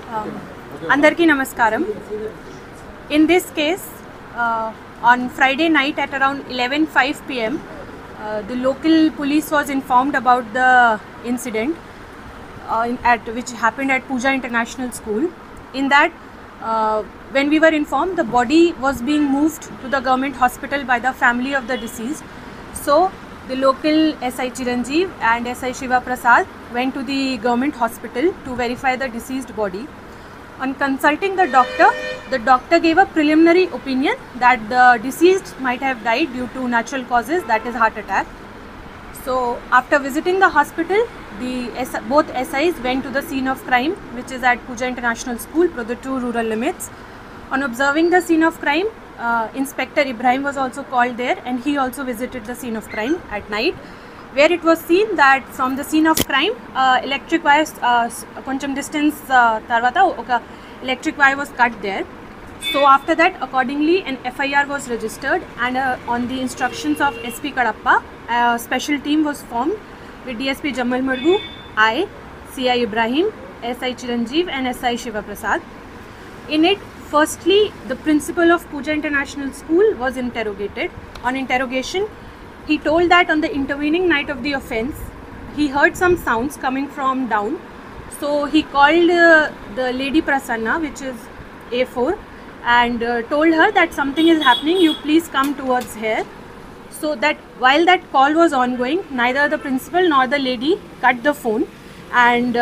Andarki Namaskaram. In this case, on Friday night at around 11:05 p.m., the local police was informed about the incident which happened at Pooja International School. In that, when we were informed, the body was being moved to the government hospital by the family of the deceased. So, the local SI Chiranjeev and SI Shiva Prasad went to the government hospital to verify the deceased body. On consulting the doctor gave a preliminary opinion that the deceased might have died due to natural causes, that is heart attack. So after visiting the hospital, both SIs went to the scene of crime, which is at Pooja International School, Produttur rural limits. On observing the scene of crime, Inspector Ibrahim was also called there, and he also visited the scene of crime at night, where it was seen that from the scene of crime, electric wires, koncham distance tarvata oka electric wire was cut there. So after that, accordingly, an FIR was registered, and on the instructions of SP Kadapa, a special team was formed with DSP Jamal Madgu, I, CI Ibrahim, SI Chiranjeev and SI Shiva Prasad. In it, firstly, the principal of Pooja International School was interrogated. On interrogation, he told that on the intervening night of the offence, he heard some sounds coming from down. So he called the lady Prasanna, which is A4, and told her that something is happening, you please come towards here. So that while that call was ongoing, neither the principal nor the lady cut the phone, and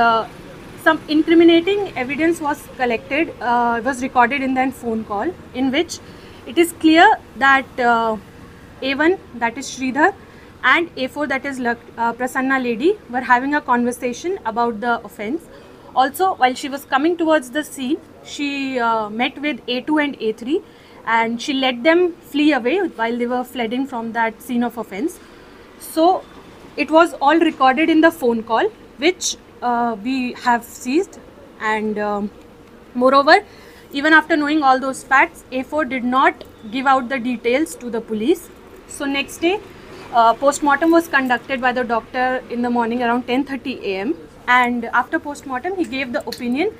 some incriminating evidence was collected, was recorded in that phone call, in which it is clear that A1, that is Sridhar, and A4, that is Prasanna lady, were having a conversation about the offence. Also, while she was coming towards the scene, she met with A2 and A3, and she let them flee away while they were fleeing from that scene of offence. So it was all recorded in the phone call, which we have seized, and moreover, even after knowing all those facts, A4 did not give out the details to the police. So next day, post-mortem was conducted by the doctor in the morning around 10:30 a.m. and after post-mortem, he gave the opinion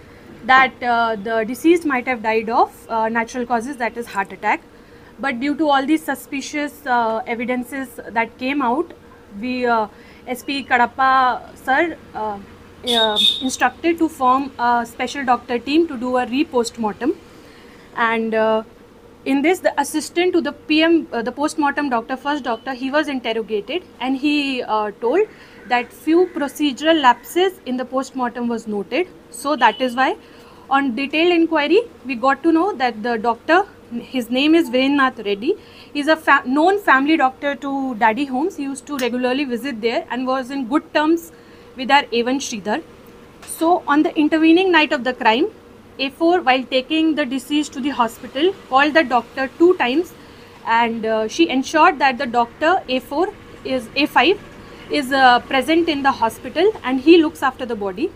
that the deceased might have died of natural causes, that is heart attack. But due to all these suspicious evidences that came out, we SP Kadapa sir instructed to form a special doctor team to do a re-post-mortem, and in this, the assistant to the PM, the post-mortem doctor, first doctor, he was interrogated, and he told that few procedural lapses in the post-mortem was noted. So that is why on detailed inquiry, we got to know that the doctor, his name is Virennath Reddy. He is a known family doctor to Daddy Homes. He used to regularly visit there and was in good terms with our A1 Sridhar. So on the intervening night of the crime, A4, while taking the deceased to the hospital, called the doctor 2 times, and she ensured that the doctor A5 is present in the hospital, and he looks after the body.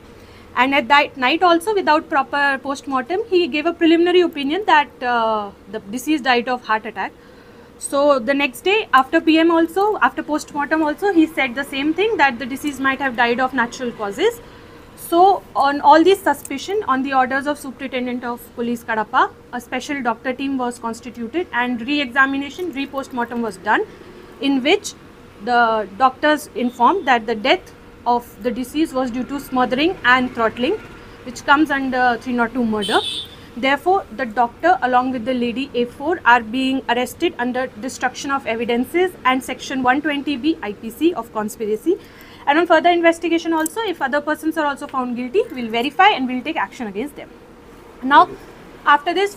And at that night also, without proper post-mortem, he gave a preliminary opinion that the deceased died of heart attack. So the next day, after PM also, after post-mortem also, he said the same thing, that the deceased might have died of natural causes. So on all these suspicion, on the orders of Superintendent of Police Kadapa, a special doctor team was constituted, and re-examination, re-post-mortem was done, in which the doctors informed that the death of the deceased was due to smothering and throttling, which comes under 302 murder. Therefore, the doctor along with the lady A4 are being arrested under destruction of evidences and section 120B IPC of conspiracy. And on further investigation also, if other persons are also found guilty, we will verify and we will take action against them. Now, after this,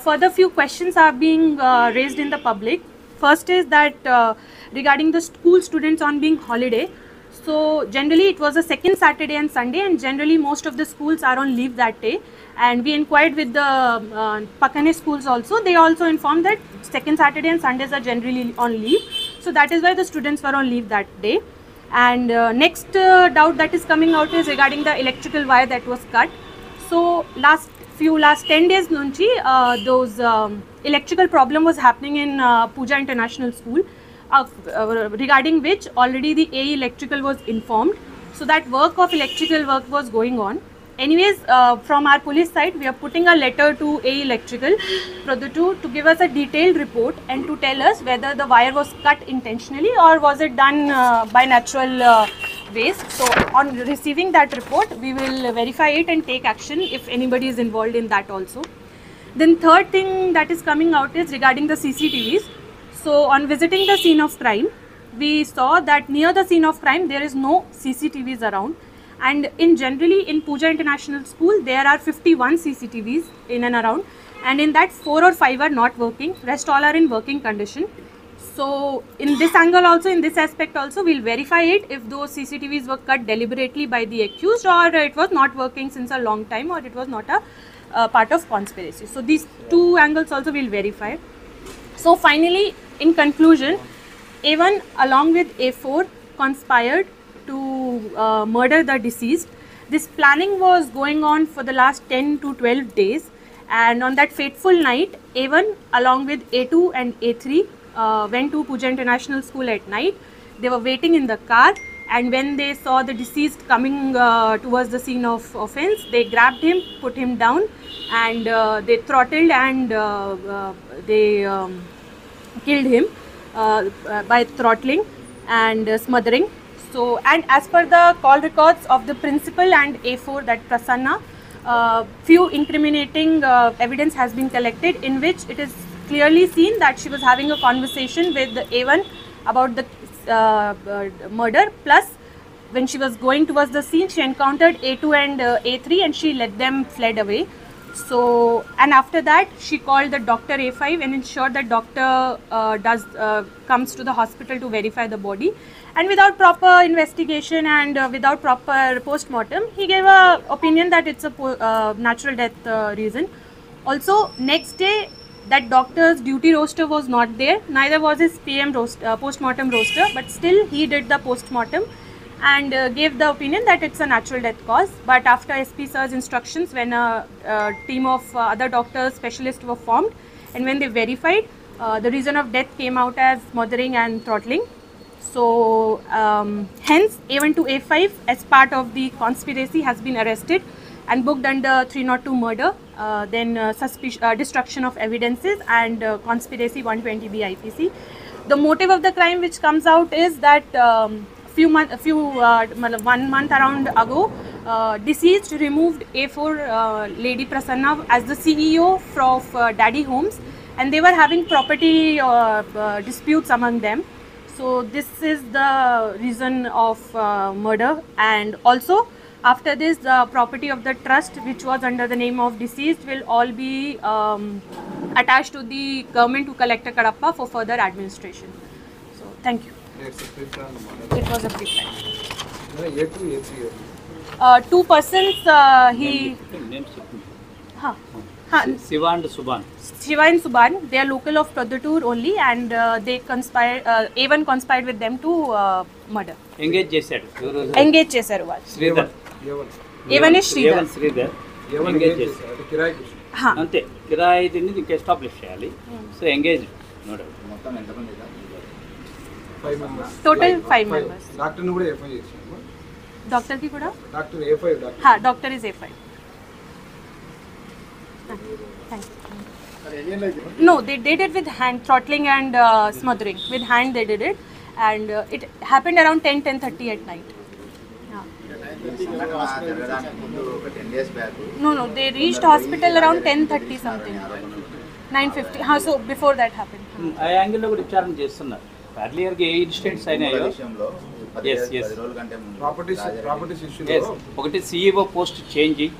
further few questions are being raised in the public. First is that regarding the school students on being holiday. So generally it was a second Saturday and Sunday, and generally most of the schools are on leave that day. And we inquired with the Pakane schools also. They also informed that second Saturday and Sundays are generally on leave. So that is why the students were on leave that day. And next doubt that is coming out is regarding the electrical wire that was cut. So last 10 days nunchi those electrical problem was happening in Pooja International School, regarding which already the AE electrical was informed. So that work of electrical work was going on. anyways, from our police side, we are putting a letter to AE Electrical Produttur to give us a detailed report and to tell us whether the wire was cut intentionally or was it done by natural ways. So on receiving that report, we will verify it and take action if anybody is involved in that also. Then third thing that is coming out is regarding the CCTVs. So on visiting the scene of crime, we saw that near the scene of crime there is no CCTVs around, and generally in Pooja International School there are 51 CCTVs in and around, and in that 4 or 5 are not working, rest all are in working condition. So in this angle also, in this aspect also, we'll verify it if those CCTVs were cut deliberately by the accused, or it was not working since a long time, or it was not a part of conspiracy. So these two angles also we'll verify. So finally, in conclusion, A1 along with A4 conspired to murder the deceased. This planning was going on for the last 10 to 12 days, and on that fateful night, A1 along with A2 and A3 went to Pooja International School at night. They were waiting in the car, and when they saw the deceased coming towards the scene of offense, they grabbed him, put him down, and they throttled and they killed him by throttling and smothering. So, and as per the call records of the principal and A4, that Prasanna, few incriminating evidence has been collected, in which it is clearly seen that she was having a conversation with the A1 about the murder, plus when she was going towards the scene, she encountered A2 and A3 and she let them fled away. So, and after that she called the doctor A5 and ensured that doctor comes to the hospital to verify the body, and without proper investigation and without proper post-mortem, he gave a opinion that it's a natural death reason. Also, next day that doctor's duty roster was not there, neither was his PM roster, post-mortem roster, but still he did the post-mortem and gave the opinion that it's a natural death cause. But after SP sir's instructions, when a team of other doctors, specialists were formed, and when they verified, the reason of death came out as smothering and throttling. So hence A1 to A5 as part of the conspiracy has been arrested and booked under 302 murder, then destruction of evidences and conspiracy 120B IPC. The motive of the crime which comes out is that 1 month around ago, deceased removed A4 lady Prasanna as the CEO of Daddy Homes, and they were having property disputes among them. So this is the reason of murder, and also after this, the property of the trust which was under the name of deceased will all be attached to the government, to Collector Kadapa, for further administration. So thank you. It was a pre-plan. Two persons, Shiva and Subhan. Shiva and Subhan, they are local of Produttur only, and they conspired, A1 conspired with them to murder. Engage చేశాడు. Engage చేశారు వాళ్ళు. Sridhar. A1 is Sridhar. A1 Sridhar. Engage చేశారు. కిరాయికి. అంతే. కిరాయి దీన్ని ఇంకా establish చేయాలి. So engage node. మొత్తం ఎంతమంది ఉన్నారు? 5 members. Total 5 members. డాక్టర్ ని కూడా A5 చేశారు. డాక్టర్ కి కూడా? Doctor A5 doctor. हाँ, doctor is A5. Thank you. No, they did it with hand, throttling and smothering. With hand they did it, and it happened around 10:30 at night. No, they reached hospital around 10:30 something. 9:50. So before that happened. ఆ angle లో కూడా విచారణ చేస్తున్నారు. Earlier గా ఏ incidents అయినాయో. yes properties issue. ఒకటి CEO post changing,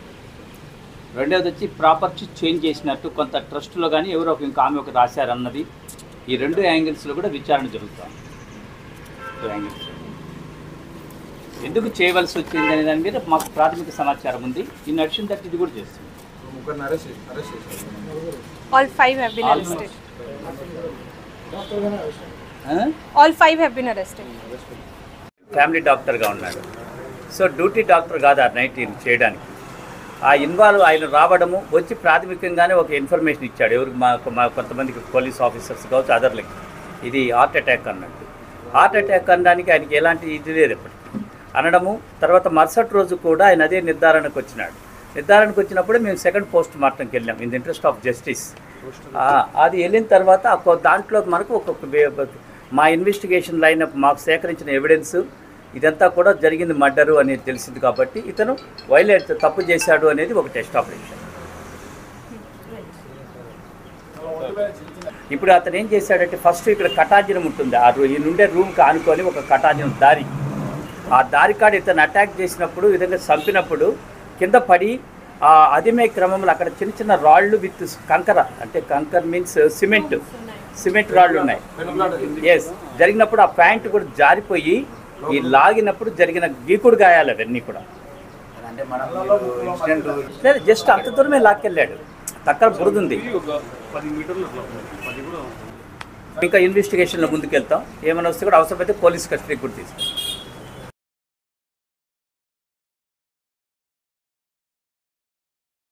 రెండవది వచ్చి property change చేసినట్టు కొంత ట్రస్ట్లో కానీ ఎవరో ఇంకా ఆమె ఒక రాశారన్నది. ఈ రెండు యాంగిల్స్లో కూడా విచారణ జరుగుతుంది. యాంగిల్స్ ఎందుకు చేయవలసి వచ్చింది అనే దాని మీద మాకు ప్రాథమిక సమాచారం ఉంది. ఇన్ అడిషన్ దట్ ఇది కూడా చేస్తుంది. All 5 have been arrested. All 5 have been arrested. Family డాక్టర్గా ఉన్నాడు. సో డ్యూటీ డాక్టర్ కాదు ఆ నైట్ చేయడానికి. ఆ ఇన్వాల్వ్ ఆయన రావడము వచ్చి ప్రాథమికంగానే ఒక ఇన్ఫర్మేషన్ ఇచ్చాడు. ఎవరికి మా కొంతమందికి పోలీస్ ఆఫీసర్స్ కావచ్చు, అదర్లకి ఇది హార్ట్ అటాక్ అన్నట్టు. హార్ట్ అటాక్ అనడానికి ఆయనకి ఎలాంటి ఇది లేదు ఎప్పటికీ అనడము. తర్వాత మరుసటి రోజు కూడా ఆయన అదే నిర్ధారణకు వచ్చినాడు. నిర్ధారణకు వచ్చినప్పుడు మేము సెకండ్ పోస్ట్ మార్టంకి వెళ్ళాం in the interest of justice. అది వెళ్ళిన తర్వాత దాంట్లో మనకు మా ఇన్వెస్టిగేషన్ లైన్ మాకు సేకరించిన ఎవిడెన్స్ ఇదంతా కూడా జరిగింది మర్డరు అనేది తెలిసింది కాబట్టి ఇతను తప్పు చేశాడు అనేది ఒక టెస్ట్ ఆపరేషన్. ఇప్పుడు అతను ఏం చేశాడంటే ఫస్ట్ ఇక్కడ కటాజనం ఉంటుంది, ఈ నుండే రూమ్కి ఆనుకొని ఒక కటాజనం దారి, ఆ దారి కాడ ఇతను అటాక్ చేసినప్పుడు విధంగా చంపినప్పుడు కింద పడి అదిమే క్రమంలో అక్కడ చిన్న చిన్న రాళ్ళు విత్ కంకర, అంటే కంకర్ మీన్స్ సిమెంట్ రాళ్ళు ఉన్నాయి. ఎస్, జరిగినప్పుడు ఆ ప్యాంట్ కూడా జారిపోయి ఈ లాగినప్పుడు జరిగిన గీకుడు గాయాలు అవన్నీ కూడా లేదు, జస్ట్ అంత దూరమే లాక్కెళ్ళాడు, తక్కువ బురదుంది. ఇంకా ఇన్వెస్టిగేషన్లో ముందుకెళ్తాం, ఏమైనా వస్తే కూడా అవసరమైతే పోలీస్ కస్టడీకి కూడా తీసుకుంటాం.